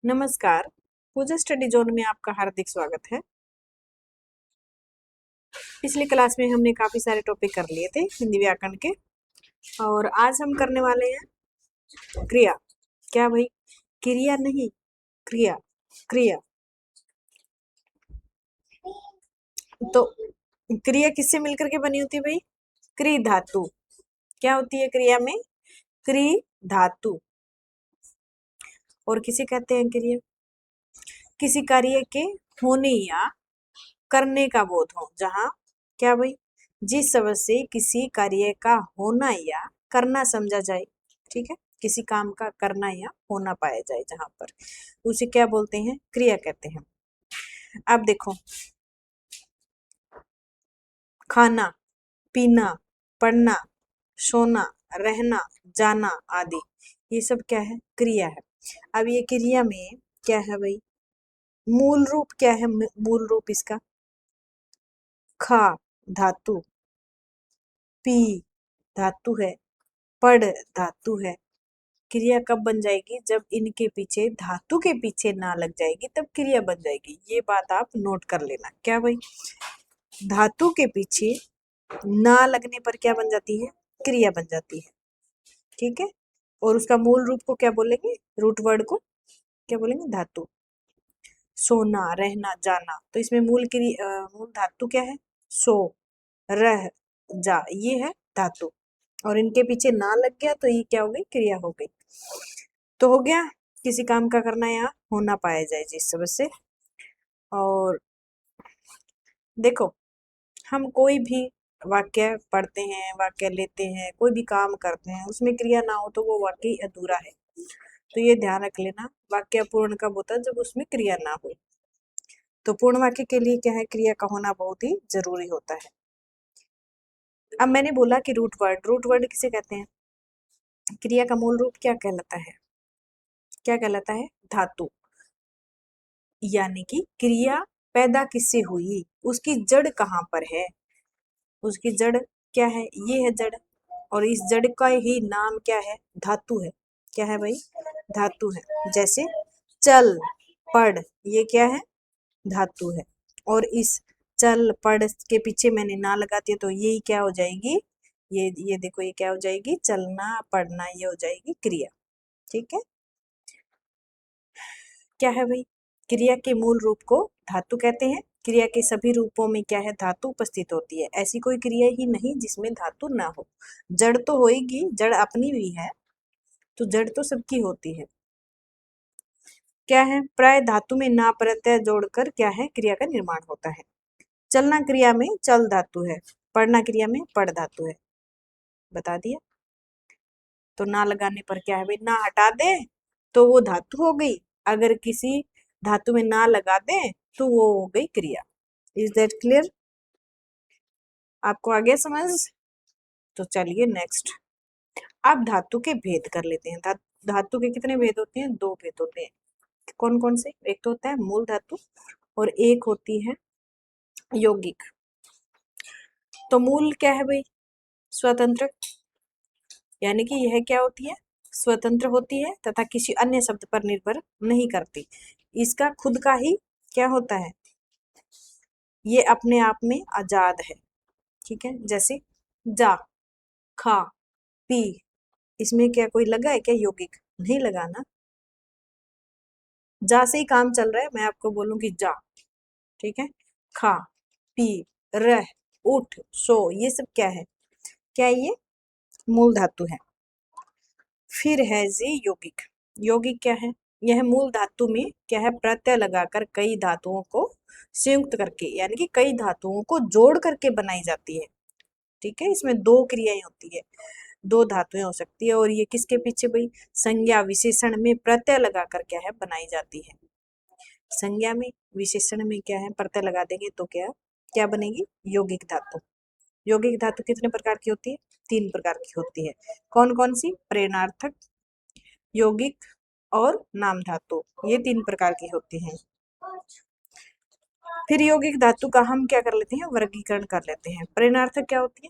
नमस्कार। पूजा study zone में आपका हार्दिक स्वागत है। पिछली क्लास में हमने काफी सारे टॉपिक कर लिए थे हिंदी व्याकरण के, और आज हम करने वाले हैं क्रिया। क्या भाई? क्रिया नहीं, क्रिया। क्रिया तो क्रिया किससे मिलकर के बनी होती है भाई? क्रि धातु। क्या होती है क्रिया में? क्रि धातु। और किसे कहते हैं क्रिया? किसी कार्य के होने या करने का बोध हो, जहाँ क्या भाई, जिस शब्द से किसी कार्य का होना या करना समझा जाए। ठीक है, किसी काम का करना या होना पाया जाए जहां पर, उसे क्या बोलते हैं? क्रिया कहते हैं। अब देखो, खाना, पीना, पढ़ना, सोना, रहना, जाना आदि, ये सब क्या है? क्रिया है। अब ये क्रिया में क्या है भाई? मूल रूप क्या है? मूल रूप इसका खा धातु, पी धातु है, पढ़ धातु है। क्रिया कब बन जाएगी? जब इनके पीछे, धातु के पीछे ना लग जाएगी तब क्रिया बन जाएगी। ये बात आप नोट कर लेना। क्या भाई? धातु के पीछे ना लगने पर क्या बन जाती है? क्रिया बन जाती है। ठीक है, और उसका मूल रूप को क्या बोलेंगे? रूट वर्ड को क्या बोलेंगे? धातु। सोना, रहना, जाना, तो इसमें मूल धातु क्या है? सो, रह, जा, ये है धातु। और इनके पीछे ना लग गया तो ये क्या हो गई? क्रिया हो गई। तो हो गया, किसी काम का करना या होना पाया जाए जिस सबब से। और देखो, हम कोई भी वाक्य पढ़ते हैं, वाक्य लेते हैं, कोई भी काम करते हैं, उसमें क्रिया ना हो तो वो वाक्य अधूरा है। तो ये ध्यान रख लेना, वाक्य पूर्ण कब होता है? जब उसमें क्रिया ना हो। तो पूर्ण वाक्य के लिए क्या है? क्रिया का होना बहुत ही जरूरी होता है। अब मैंने बोला कि रूट वर्ड किसे कहते हैं? क्रिया का मूल रूप क्या कहलाता है? क्या कहलाता है? धातु। यानी कि क्रिया पैदा किससे हुई, उसकी जड़ कहाँ पर है? उसकी जड़ क्या है? ये है जड़, और इस जड़ का ही नाम क्या है? धातु है। क्या है भाई? धातु है। जैसे चल, पढ़, ये क्या है? धातु है। और इस चल पढ़ के पीछे मैंने ना लगा दिया तो ये क्या हो जाएगी? ये देखो, ये क्या हो जाएगी? चलना, पढ़ना, ये हो जाएगी क्रिया। ठीक है, क्या है भाई? क्रिया के मूल रूप को धातु कहते हैं। क्रिया के सभी रूपों में क्या है? धातु उपस्थित होती है। ऐसी कोई क्रिया ही नहीं जिसमें धातु ना हो। जड़ तो होएगी, जड़ अपनी भी है, तो जड़ तो सबकी होती है। क्या है? प्राय धातु में ना प्रत्यय जोड़कर क्या है? क्रिया का निर्माण होता है। चलना क्रिया में चल धातु है, पढ़ना क्रिया में पढ़ धातु है। बता दिया। तो ना लगाने पर क्या है भाई? ना हटा दे तो वो धातु हो गई, अगर किसी धातु में ना लगा दे तो वो हो गई क्रिया। Is that clear? आपको आ गया समझ? तो चलिए नेक्स्ट। अब धातु के भेद कर लेते हैं। धातु के कितने भेद होते हैं? दो भेद होते हैं। कौन कौन से? एक तो होता है मूल धातु, और एक होती है यौगिक। तो मूल क्या है भाई? स्वतंत्र, यानी कि यह क्या होती है? स्वतंत्र होती है तथा किसी अन्य शब्द पर निर्भर नहीं करती। इसका खुद का ही क्या होता है? ये अपने आप में आजाद है। ठीक है, जैसे जा, खा, पी, इसमें क्या कोई लगा है क्या यौगिक? नहीं लगा ना। जा से ही काम चल रहा है। मैं आपको बोलूंगी जा, ठीक है, खा, पी, रह, उठ, सो, ये सब क्या है? क्या ये मूल धातु है। फिर है जी यौगिक। यौगिक क्या है? यह मूल धातु में क्या है? प्रत्यय लगाकर कई धातुओं को संयुक्त करके, यानी कि कई धातुओं को जोड़ करके बनाई जाती है। ठीक है, इसमें दो क्रियाएं होती है, दो धातुएं हो सकती है। और ये किसके पीछे भाई? संज्ञा विशेषण में प्रत्यय लगाकर क्या है? बनाई जाती है। संज्ञा में, विशेषण में क्या है? प्रत्यय लगा देंगे तो क्या क्या बनेगी? यौगिक धातु। यौगिक धातु कितने प्रकार की होती है? तीन प्रकार की होती है। कौन कौन सी? प्रेरणार्थक, यौगिक और नाम धातु, ये तीन प्रकार की होती हैं। फिर यौगिक धातु का हम क्या कर लेते हैं? वर्गीकरण कर लेते हैं। प्रेरणार्थक क्या होती है?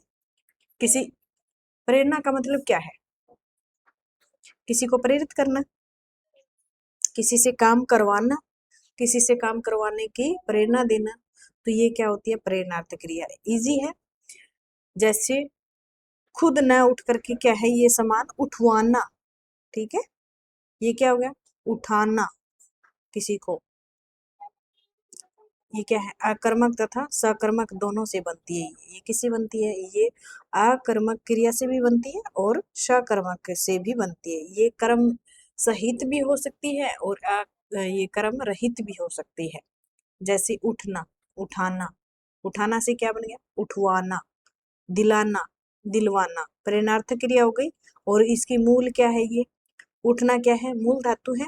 किसी, प्रेरणा का मतलब क्या है? किसी को प्रेरित करना, किसी से काम करवाना, किसी से काम करवाने की प्रेरणा देना, तो ये क्या होती है, प्रेरणार्थ क्रिया। इजी है। जैसे खुद न उठ करके क्या है, ये सामान उठवाना, ठीक है, ये क्या हो गया, उठाना किसी को, ये क्या है, आकर्मक तथा सकर्मक दोनों से बनती है। ये किससे बनती है, ये आकर्मक क्रिया से भी बनती है और सकर्मक से भी बनती है। ये कर्म सहित भी हो सकती है और ये कर्म रहित भी हो सकती है। जैसे उठना, उठाना, उठाना से क्या बन गया, उठवाना, दिलाना, दिलवाना, प्रेरणार्थ क्रिया हो गई। और इसकी मूल क्या है, ये उठना क्या है, मूल धातु है,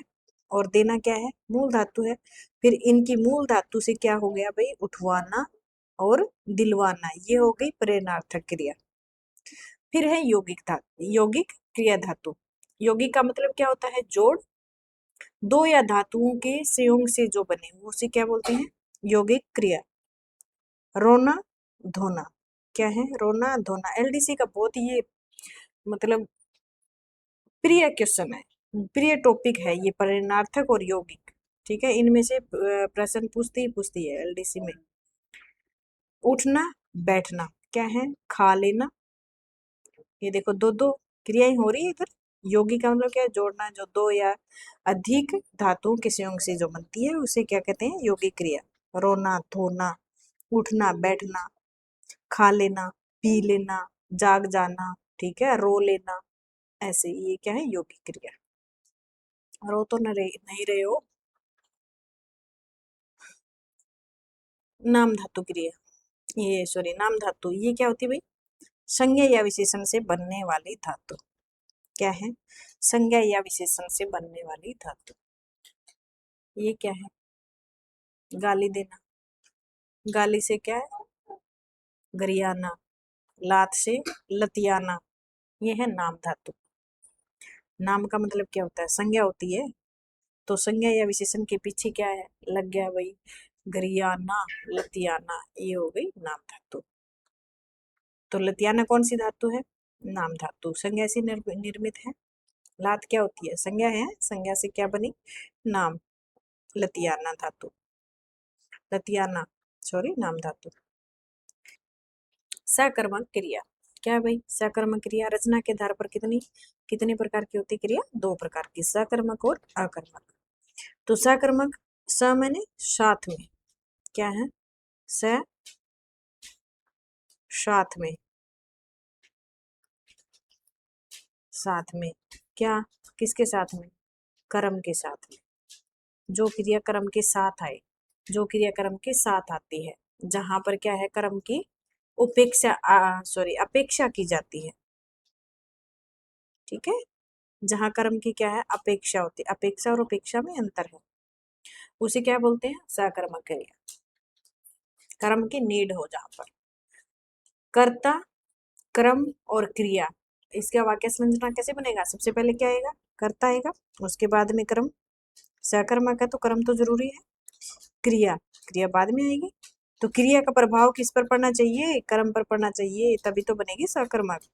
और देना क्या है, मूल धातु है। फिर इनकी मूल धातु से क्या हो गया भाई, उठवाना और दिलवाना, ये हो गई प्रेरणार्थक क्रिया। फिर है यौगिक धातु, यौगिक क्रिया धातु। यौगिक का मतलब क्या होता है, जोड़। दो या धातुओं के संयोग से जो बने उसे क्या बोलते हैं, यौगिक क्रिया। रोना, धोना, क्या है, रोना धोना। एलडीसी का बहुत ये मतलब प्रिय क्वेश्चन है, प्रिय टॉपिक है ये, परिणार्थक और यौगिक, ठीक है। इनमें से प्रश्न पूछती है एलडीसी में। उठना, बैठना, क्या है, खा लेना, ये देखो दो दो क्रियाएं हो रही है इधर। यौगिक का मतलब क्या है, जोड़ना, जो दो या अधिक धातुओं के संयोग से जो बनती है उसे क्या कहते हैं, यौगिक क्रिया। रोना, धोना, उठना, बैठना, खा लेना, पी लेना, जाग जाना, ठीक है, रो लेना, ऐसे ये क्या है, यौगिक क्रिया। रो तो नहीं रहे हो। नाम धातु क्रिया, ये सॉरी नाम धातु, ये क्या होती है भाई, संज्ञा या विशेषण से बनने वाली धातु। क्या है, संज्ञा या विशेषण से बनने वाली धातु। ये क्या है, गाली देना, गाली से क्या है, गरियाना, लात से लतियाना, ये है नाम धातु। नाम का मतलब क्या होता है, संज्ञा होती है, तो संज्ञा या विशेषण के पीछे क्या है, लग गया भाई, गरियाना, लतियाना, ये हो गई नाम धातु। तो लतियाना कौन सी धातु है, नाम धातु, संज्ञा से निर्मित है। लात क्या होती है, संज्ञा है, संज्ञा से क्या बनी, नाम, लतियाना धातु, लतियाना सॉरी नाम धातु। सकर्मक क्रिया, क्या है भाई, सकर्मक क्रिया रचना के आधार पर कितनी कितने प्रकार की होती है क्रिया, दो प्रकार की, सकर्मक और अकर्मक। तो सकर्मक, स मैंने साथ में, क्या है, स साथ में, साथ में, क्या, किसके साथ में, कर्म के साथ में, जो क्रिया कर्म के साथ आए, जो क्रिया कर्म के साथ आती है, जहां पर क्या है, कर्म की उपेक्षा सॉरी अपेक्षा की जाती है, ठीक है, जहां कर्म की क्या है, अपेक्षा होती है, अपेक्षा और उपेक्षा में अंतर है, उसे क्या बोलते हैं, सकर्मक क्रिया। कर्म की नीड हो जहां पर, कर्ता, कर्म और क्रिया, इसका वाक्य संरचना कैसे बनेगा, सबसे पहले क्या आएगा, कर्ता आएगा, उसके बाद में कर्म, सकर्मक है तो कर्म तो जरूरी है, क्रिया, क्रिया बाद में आएगी। तो क्रिया का प्रभाव किस पर पड़ना चाहिए, कर्म पर पड़ना चाहिए, तभी तो बनेगी सकर्मक।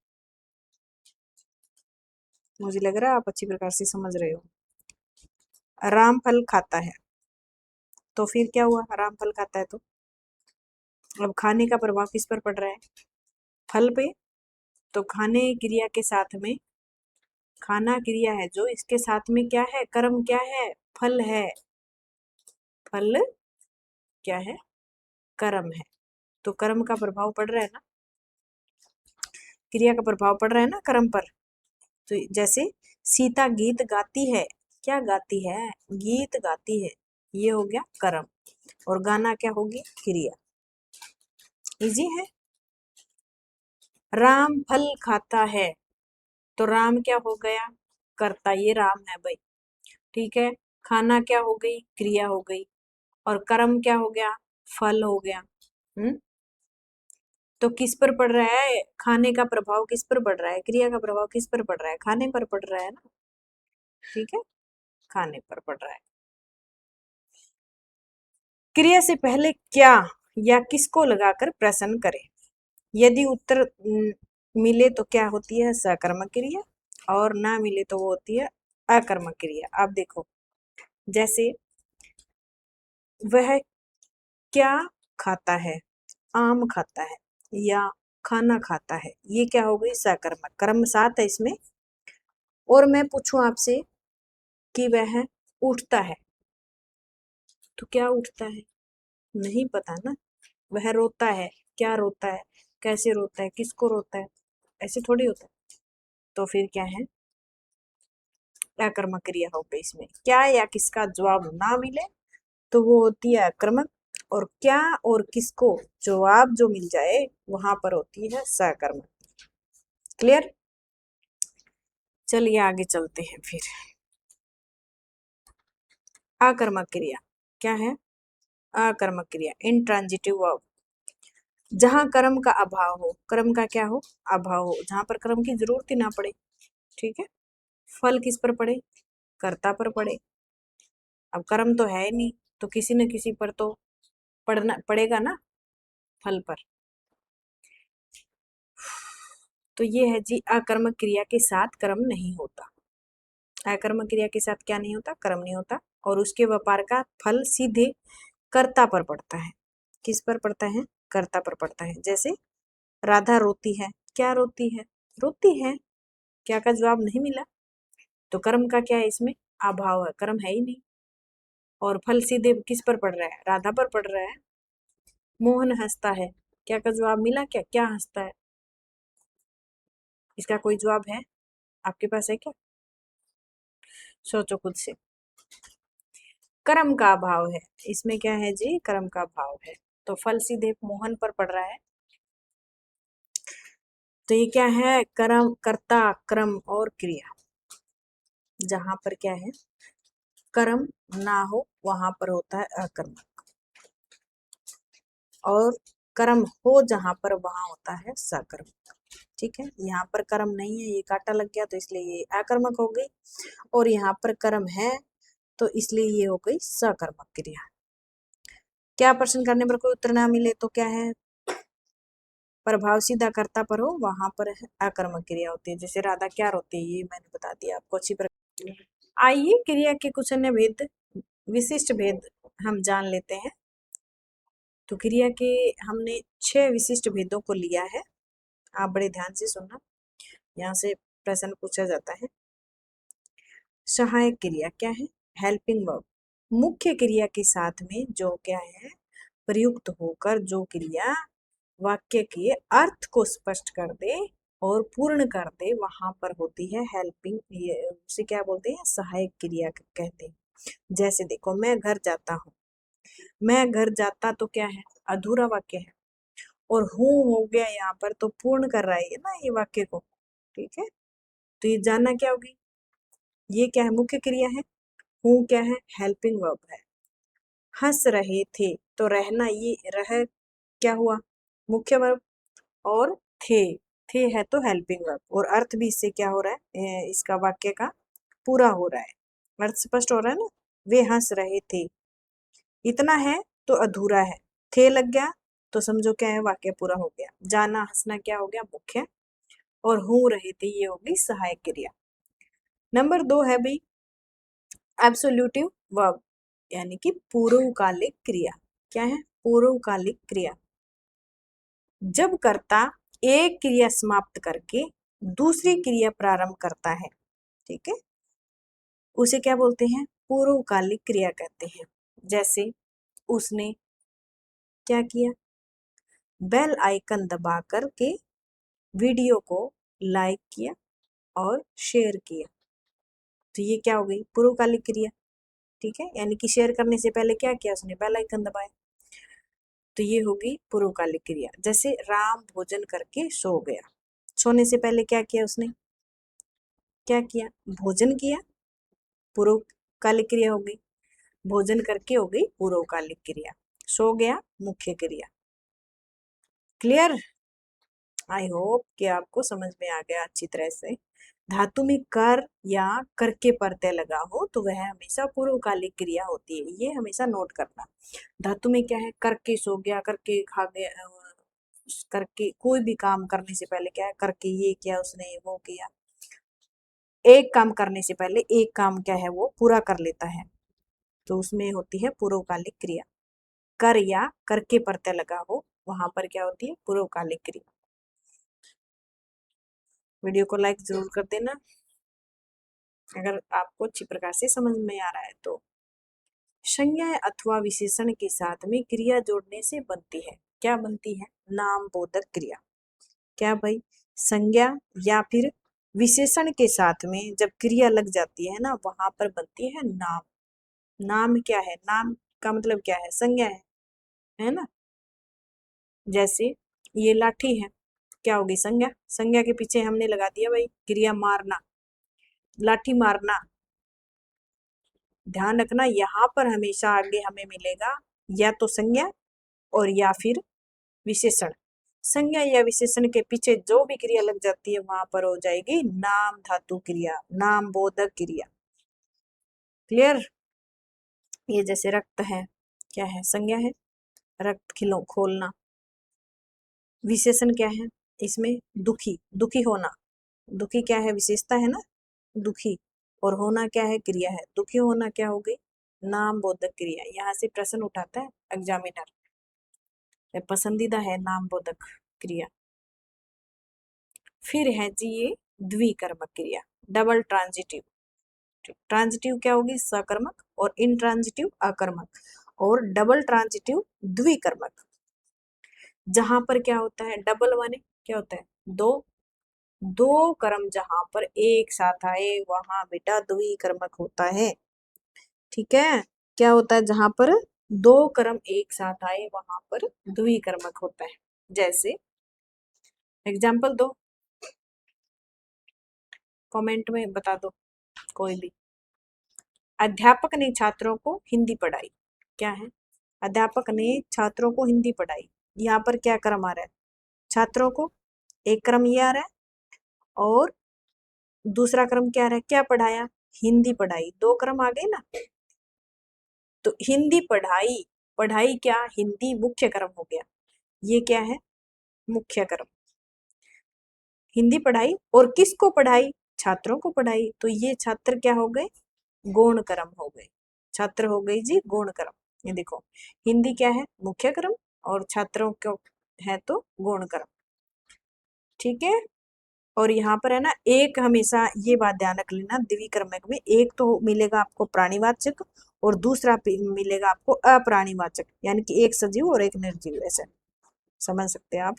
मुझे लग रहा है आप अच्छी प्रकार से समझ रहे हो। राम फल खाता है, तो फिर क्या हुआ, राम फल खाता है तो अब खाने का प्रभाव किस पर पड़ रहा है, फल पे। तो खाने क्रिया के साथ में, खाना क्रिया है जो, इसके साथ में क्या है, कर्म क्या है, फल है, फल क्या है, कर्म है। तो कर्म का प्रभाव पड़ रहा है ना, क्रिया का प्रभाव पड़ रहा है ना कर्म पर। तो जैसे सीता गीत गाती है, क्या गाती है, गीत गाती है, ये हो गया कर्म, और गाना क्या होगी, क्रिया। इजी है। राम फल खाता है, तो राम क्या हो गया, कर्ता, ये राम है भाई, ठीक है। खाना क्या हो गई, क्रिया हो गई, और कर्म क्या हो गया, फल हो गया। तो किस पर पड़ रहा है, खाने का प्रभाव किस पर पड़ रहा है, क्रिया का प्रभाव किस पर पड़ रहा है, खाने पर पड़ रहा है ना, ठीक है, खाने पर पड़ रहा है। क्रिया से पहले क्या या किसको लगाकर प्रश्न करें, यदि उत्तर मिले तो क्या होती है, सकर्मक क्रिया, और ना मिले तो वो होती है अकर्मक क्रिया। आप देखो, जैसे वह क्या खाता है, आम खाता है या खाना खाता है, ये क्या हो गई सकर्मक, कर्म साथ है इसमें। और मैं पूछूं आपसे कि वह उठता है, तो क्या उठता है, नहीं पता ना। वह रोता है, क्या रोता है, कैसे रोता है, किसको रोता है, ऐसे थोड़ी होता है। तो फिर क्या है, अकर्मक क्रिया हो गई इसमें। क्या या किसका जवाब ना मिले तो वो होती है अकर्मक, और क्या और किसको जवाब जो मिल जाए वहां पर होती है सकर्मक। क्लियर। चलिए आगे चलते हैं फिर। अकर्मक क्रिया क्या है, अकर्मक क्रिया इंट्रांजिटिव वर्ब, जहां कर्म का अभाव हो, कर्म का क्या हो, अभाव हो, जहां पर कर्म की जरूरत ही ना पड़े। ठीक है। फल किस पर पड़े, कर्ता पर पड़े। अब कर्म तो है नहीं, तो किसी न किसी पर तो पड़ना पड़ेगा ना, फल पर। तो ये है जी, अकर्मक क्रिया के साथ कर्म नहीं होता। अकर्मक क्रिया के साथ क्या नहीं होता, कर्म नहीं होता, और उसके व्यापार का फल सीधे कर्ता पर पड़ता है। किस पर पड़ता है, कर्ता पर पड़ता है। जैसे राधा रोती है, क्या रोती है, रोती है, क्या का जवाब नहीं मिला, तो कर्म का क्या है इसमें, अभाव है, कर्म है ही नहीं, और फल सीधे किस पर पड़ रहा है, राधा पर पड़ रहा है। मोहन हंसता है, क्या का जवाब मिला, क्या क्या हंसता है, इसका कोई जवाब है आपके पास है क्या, सोचो खुद से। कर्म का अभाव है, इसमें क्या है जी, कर्म का अभाव है, तो फल सीधे मोहन पर पड़ रहा है। तो ये क्या है, कर्म, कर्ता, क्रम और क्रिया, जहां पर क्या है कर्म ना हो वहां पर होता है अकर्म, और कर्म हो जहां पर वहां होता है सकर्म। ठीक है, यहाँ पर कर्म नहीं है, ये कांटा लग गया तो इसलिए ये अकर्मक हो गई, और यहाँ पर कर्म है तो इसलिए ये हो गई सकर्मक क्रिया। क्या प्रश्न करने पर कोई उत्तर ना मिले तो क्या है, प्रभाव सीधा कर्ता पर हो वहां पर अकर्मक क्रिया होती है। जैसे राधा क्या रोती है, ये मैंने बता दिया आपको अच्छी प्रकार। आइए क्रिया के कुछ अन्य भेद, विशिष्ट भेद हम जान लेते हैं। तो क्रिया के हमने 6 विशिष्ट भेदों को लिया है, आप बड़े ध्यान से सुनना, यहाँ से प्रश्न पूछा जाता है। सहायक क्रिया क्या है, हेल्पिंग वर्ब, मुख्य क्रिया के साथ में जो क्या है प्रयुक्त होकर जो क्रिया वाक्य के अर्थ को स्पष्ट कर दे और पूर्ण कर दे वहां पर होती है हेल्पिंग, ये उसे क्या बोलते हैं, सहायक क्रिया कहते हैं। जैसे देखो, मैं घर जाता हूँ, मैं घर जाता तो क्या है, अधूरा वाक्य है, और हूँ हो गया यहाँ पर तो पूर्ण कर रहा है ना ये वाक्य को। ठीक है, तो ये जानना क्या होगी, ये क्या है, मुख्य क्रिया है, हूँ क्या है, हेल्पिंग वर्ब है। हंस रहे थे, तो रहना, ये रह क्या हुआ, मुख्य वर्ब, और थे, थे है तो हेल्पिंग वर्ब, और अर्थ भी इससे क्या हो रहा है, इसका वाक्य का पूरा हो रहा है, अर्थ स्पष्ट हो रहा है ना। वे हंस रहे थे, इतना है तो अधूरा है, थे लग गया तो समझो क्या है, वाक्य पूरा हो गया। जाना हंसना क्या हो गया, मुख्य, और हूँ रहे थे ये होगी सहायक क्रिया। नंबर 2 है भाई एब्सोल्यूटिव वर्ब, यानी कि पूर्वकालिक क्रिया। क्या है, पूर्वकालिक क्रिया, जब कर्ता एक क्रिया समाप्त करके दूसरी क्रिया प्रारंभ करता है, ठीक है, उसे क्या बोलते हैं, पूर्वकालिक क्रिया कहते हैं। जैसे उसने क्या किया, बेल आइकन दबा करके वीडियो को लाइक किया और शेयर किया, तो ये क्या हो गई, पूर्वकालिक क्रिया। ठीक है, यानी कि शेयर करने से पहले क्या किया उसने, बेल आइकन दबाया, तो ये होगी पूर्वकालिक क्रिया। जैसे राम भोजन करके सो गया, सोने से पहले क्या किया उसने, क्या किया, भोजन किया, पूर्वकालिक क्रिया हो गई, भोजन करके हो गई पूर्वकालिक क्रिया, सो गया मुख्य क्रिया। क्लियर, आई होप कि आपको समझ में आ गया अच्छी तरह से। धातु में कर या करके प्रत्यय लगा हो तो वह हमेशा पूर्वकालिक क्रिया होती है, ये हमेशा नोट करना। धातु में क्या है, करके सो गया, करके खा गया, करके कोई भी काम करने से पहले क्या है, करके ये किया उसने, वो किया, एक काम करने से पहले एक काम क्या है वो पूरा कर लेता है। तो उसमें होती है पूर्वकालिक क्रिया। कर या करके प्रत्यय लगा हो वहां पर क्या होती है, पूर्वकालिक क्रिया। वीडियो को लाइक जरूर कर देना अगर आपको अच्छी प्रकार से समझ में आ रहा है तो। संज्ञा अथवा विशेषण के साथ में क्रिया जोड़ने से बनती है, क्या बनती है, नाम बोधक क्रिया। क्या भाई, संज्ञा या फिर विशेषण के साथ में जब क्रिया लग जाती है ना, वहां पर बनती है नाम। नाम क्या है, नाम का मतलब क्या है, संज्ञा है ना। जैसे ये लाठी है, क्या होगी, संज्ञा। संज्ञा के पीछे हमने लगा दिया भाई क्रिया मारना, लाठी मारना। ध्यान रखना यहाँ पर हमेशा आगे हमें मिलेगा या तो संज्ञा और या फिर विशेषण। संज्ञा या विशेषण के पीछे जो भी क्रिया लग जाती है वहां पर हो जाएगी नाम धातु क्रिया, नाम बोधक क्रिया। क्लियर। ये जैसे रक्त है, क्या है, संज्ञा है, रक्त खिलो खोलना। विशेषण क्या है इसमें, दुखी, दुखी होना। दुखी क्या है, विशेषता है ना, दुखी। और होना क्या है, क्रिया है। दुखी होना क्या हो गई, नाम बोधक क्रिया। यहाँ से प्रश्न उठाता है एग्जामिनर, पसंदीदा है नाम बोधक क्रिया। फिर है जी ये द्विकर्मक क्रिया, डबल ट्रांजिटिव। ट्रांजिटिव क्या होगी, सकर्मक, और इनट्रांजिटिव अकर्मक, और डबल ट्रांजिटिव द्विकर्मक। जहां पर क्या होता है, डबल माने क्या होता है, दो, दो कर्म जहां पर एक साथ आए वहां बेटा द्विकर्मक होता है। ठीक है, क्या होता है, जहां पर दो कर्म एक साथ आए वहां पर द्विकर्मक होता है। जैसे एग्जाम्पल दो, कमेंट में बता दो कोई भी। अध्यापक ने छात्रों को हिंदी पढ़ाई, क्या है, अध्यापक ने छात्रों को हिंदी पढ़ाई। यहाँ पर क्या क्रम आ रहा है, छात्रों को, एक क्रम ये आ रहा है, और दूसरा क्रम क्या आ रहा है, क्या पढ़ाया, हिंदी पढ़ाई। दो क्रम आ गए ना। तो हिंदी पढ़ाई, पढ़ाई क्या, हिंदी मुख्य क्रम हो गया। ये क्या है, मुख्य क्रम। हिंदी पढ़ाई, और किसको पढ़ाई, छात्रों को पढ़ाई। तो ये छात्र क्या हो गए, गौण क्रम हो गए। छात्र हो गई जी गौण क्रम। ये देखो, हिंदी क्या है, मुख्य क्रम, और छात्रों को है तो गौण क्रम। ठीक है। और यहाँ पर है ना, एक हमेशा ये बात ध्यान रख लेना, द्विकर्मक में एक तो मिलेगा आपको प्राणीवाचक और दूसरा मिलेगा आपको अप्राणीवाचक, यानी कि एक सजीव और एक निर्जीव, ऐसे समझ सकते हैं आप।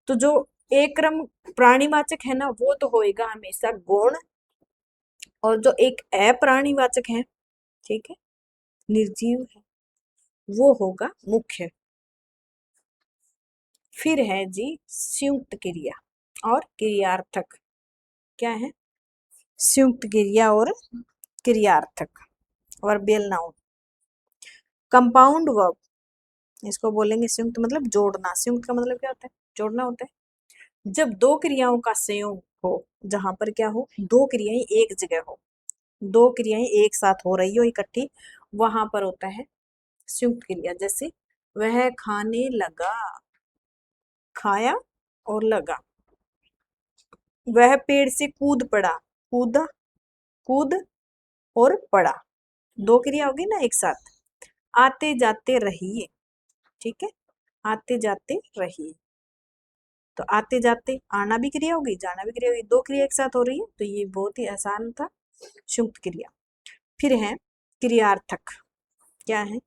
तो जो एक क्रम प्राणीवाचक है ना, वो तो होएगा हमेशा गौण, और जो एक अप्राणीवाचक है, ठीक है, निर्जीव है, वो होगा मुख्य। फिर है जी संयुक्त क्रिया और क्रियार्थक। क्या है, संयुक्त क्रिया और क्रियार्थक, वर्बियल नाउन। कंपाउंड वर्ब, इसको बोलेंगे संयुक्त, मतलब जोड़ना। संयुक्त का मतलब क्या होता है, जोड़ना होता है। जब दो क्रियाओं का संयोग हो, जहां पर क्या हो, दो क्रियाएं एक जगह हो, दो क्रियाएं एक साथ हो रही हो इकट्ठी, वहां पर होता है संयुक्त क्रिया। जैसे वह खाने लगा, खाया और लगा। वह पेड़ से कूद पड़ा, कूदा, कूद और पड़ा। दो क्रिया होगी ना एक साथ। आते जाते रहिए, ठीक है, आते जाते रहिए। तो आते जाते, आना भी क्रिया होगी, जाना भी क्रिया होगी, दो क्रिया एक साथ हो रही है, तो ये बहुत ही आसान था, संयुक्त क्रिया। फिर है क्रियार्थक। क्या है,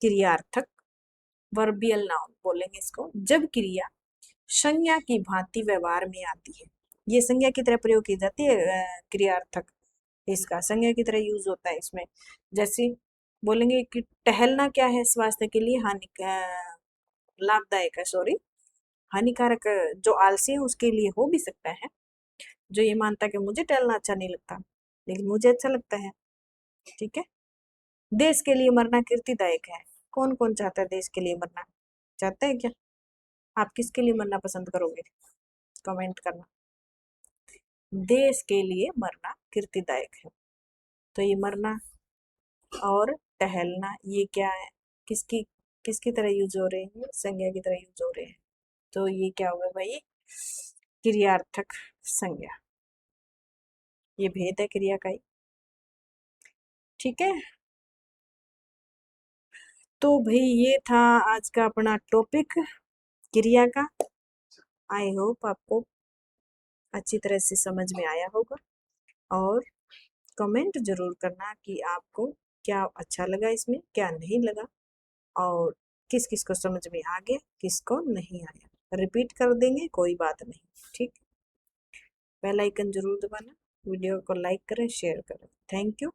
क्रियार्थक, वर्बियल नाउन बोलेंगे इसको, जब क्रिया संज्ञा की भांति व्यवहार में आती है। ये संज्ञा की तरह प्रयोग की जाती है, क्रियार्थक इसका संज्ञा की तरह यूज होता है इसमें। जैसे बोलेंगे कि टहलना क्या है, स्वास्थ्य के लिए लाभदायक है, सॉरी, हानिकारक जो आलसी है उसके लिए हो भी सकता है। जो ये मानता है कि मुझे टहलना अच्छा नहीं लगता, लेकिन मुझे अच्छा लगता है। ठीक है। देश के लिए मरना कीर्तिदायक है। कौन कौन चाहता है देश के लिए मरना, चाहता है क्या, आप किसके लिए मरना पसंद करोगे, कमेंट करना। देश के लिए मरना कीर्तिदायक है। तो ये मरना और टहलना ये क्या है, किसकी किसकी तरह यूज हो रहे हैं, संज्ञा की तरह यूज हो रहे हैं। तो ये क्या होगा भाई, क्रियार्थक संज्ञा। ये भेद है क्रिया का ही। ठीक है। तो भाई ये था आज का अपना टॉपिक क्रिया का। आई होप आपको अच्छी तरह से समझ में आया होगा, और कमेंट जरूर करना कि आपको क्या अच्छा लगा, इसमें क्या नहीं लगा, और किस किस को समझ में आ गया, किसको नहीं आया। रिपीट कर देंगे, कोई बात नहीं। ठीक, बेल आइकन जरूर दबाना, वीडियो को लाइक करें, शेयर करें। Thank you.